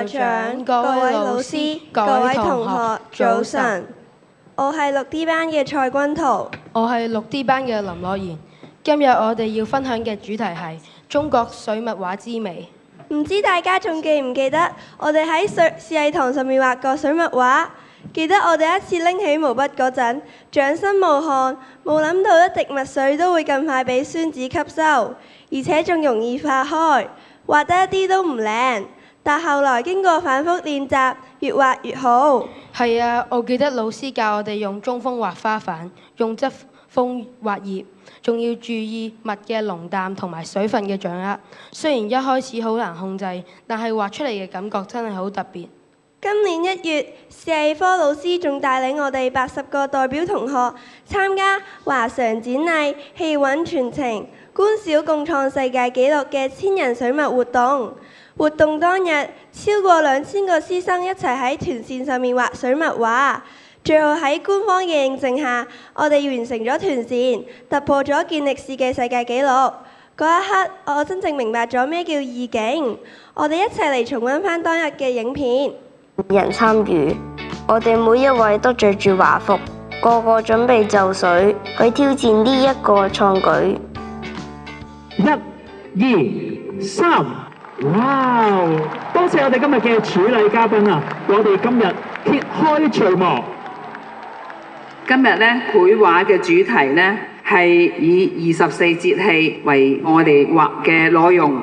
校長、各位老師、各位同學，早晨。我係6D 班嘅蔡君圖，我係6D 班嘅林樂妍。今日我哋要分享嘅主題係中國水墨畫之美。唔知大家仲記唔記得我哋喺試藝堂上面畫過水墨畫？記得我哋一次拎起毛筆嗰陣，掌心冒汗，冇諗到一滴墨水都會咁快俾宣紙吸收，而且仲容易化開，畫得一啲都唔靚。但後來經過反覆練習，越畫越好。係啊，我記得老師教我哋用中鋒畫花瓣，用側鋒畫葉，仲要注意墨嘅濃淡同埋水分嘅掌握。雖然一開始好難控制，但係畫出嚟嘅感覺真係好特別。今年1月，視藝科老師仲帶領我哋80個代表同學參加華常展藝氣韻傳情觀小共創世界紀錄嘅千人水墨活動。活動當日，超過2000個師生一齊喺團線上面畫水墨畫。最後喺官方嘅認證下，我哋完成咗團線，突破咗健力士嘅世界紀錄。嗰一刻，我真正明白咗咩叫意境。我哋一齊嚟重溫返當日嘅影片。人參與，我哋每一位都着住華服，個個準備就緒去挑戰呢一個創舉。1、2、3，哇！多謝我哋今日嘅主禮嘉賓啊！我哋今日揭開序幕。今日咧繪畫嘅主題咧係以24節氣為我哋畫嘅內容。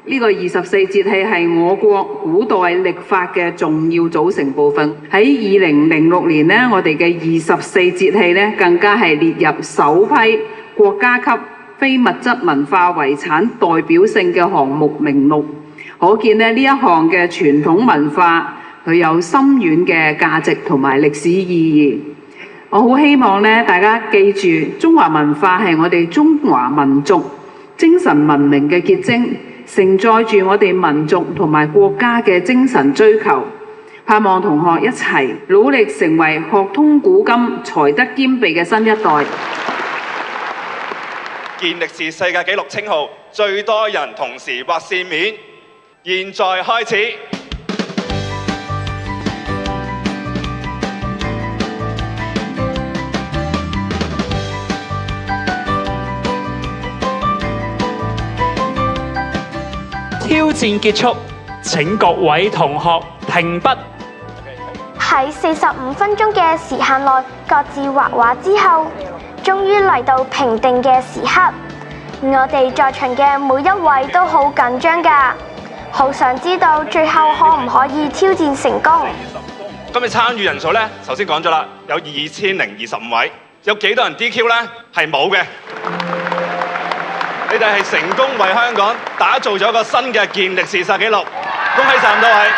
呢個24節氣係我國古代曆法嘅重要組成部分。喺2006年呢，我哋嘅24節氣呢更加係列入首批國家級非物質文化遺產代表性嘅項目名錄。可見呢一項嘅傳統文化，佢有深遠嘅價值同埋歷史意義。我好希望呢大家記住，中華文化係我哋中華民族精神文明嘅結晶，承載住我哋民族同埋國家嘅精神追求，盼望同學一齊努力成為學通古今、才德兼備嘅新一代。健力士世界紀錄稱號最多人同時畫線面，現在開始。挑戰結束，請各位同學停筆。喺45分鐘嘅時限內各自畫畫之後，終於嚟到評定嘅時刻。我哋在場嘅每一位都好緊張㗎，好想知道最後可唔可以挑戰成功。今日參與人數呢，首先講咗啦，有2025位，有幾多人 DQ 呢？係冇嘅。你哋係成功為香港打造咗一個新嘅健力士世紀錄，恭喜晒咁多位！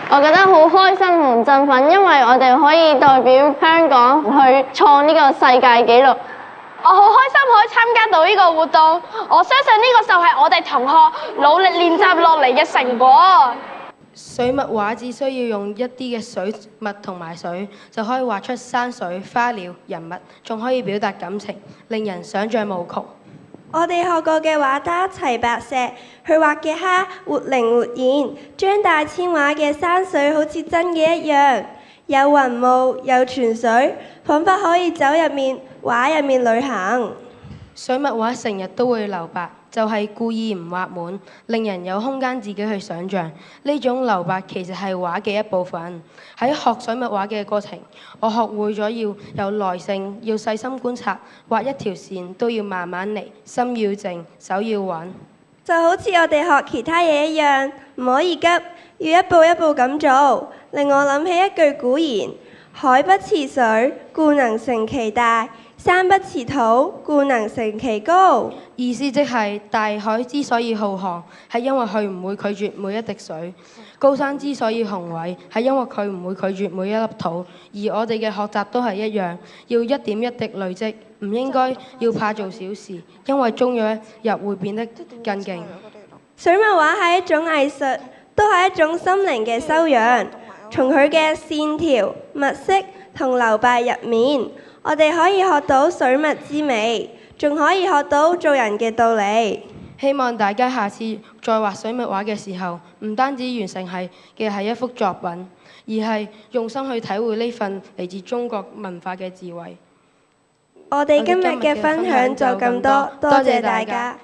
我覺得好開心同振奮，因為我哋可以代表香港去創呢個世界紀錄。我好開心可以參加到呢個活動，我相信呢個就係我哋同學努力練習落嚟嘅成果。水墨畫只需要用一啲嘅水墨同埋水，就可以畫出山水、花鳥、人物，仲可以表達感情，令人想像無窮。我哋學過嘅畫家齊白石，佢畫嘅蝦活靈活現，張大千畫嘅山水好似真嘅一樣，有雲霧，有泉水，彷彿可以走入畫入面旅行。水墨畫成日都會留白，就係故意唔畫滿，令人有空間自己去想像。呢種留白其實係畫嘅一部分。喺學水墨畫嘅過程，我學會咗要有耐性，要細心觀察，畫一條線都要慢慢嚟，心要靜，手要穩。就好似我哋學其他嘢一樣，唔可以急，要一步一步咁做。令我諗起一句古言：海不辭水，故能成其大；山不辭土，故能成其高。意思即係大海之所以浩瀚，係因為佢唔會拒絕每一滴水；高山之所以雄偉，係因為佢唔會拒絕每一粒土。而我哋嘅學習都係一樣，要一點一滴累積，唔應該要怕做小事，因為終有一日會變得更勁。水墨畫係一種藝術，都係一種心靈嘅修養。從佢嘅線條、墨色同留白入面，我哋可以學到水墨之美，仲可以學到做人嘅道理。希望大家下次在畫水墨畫嘅時候，唔單止完成係一幅作品，而係用心去體會呢份嚟自中國文化嘅智慧。我哋今日嘅分享就咁多，多謝大家。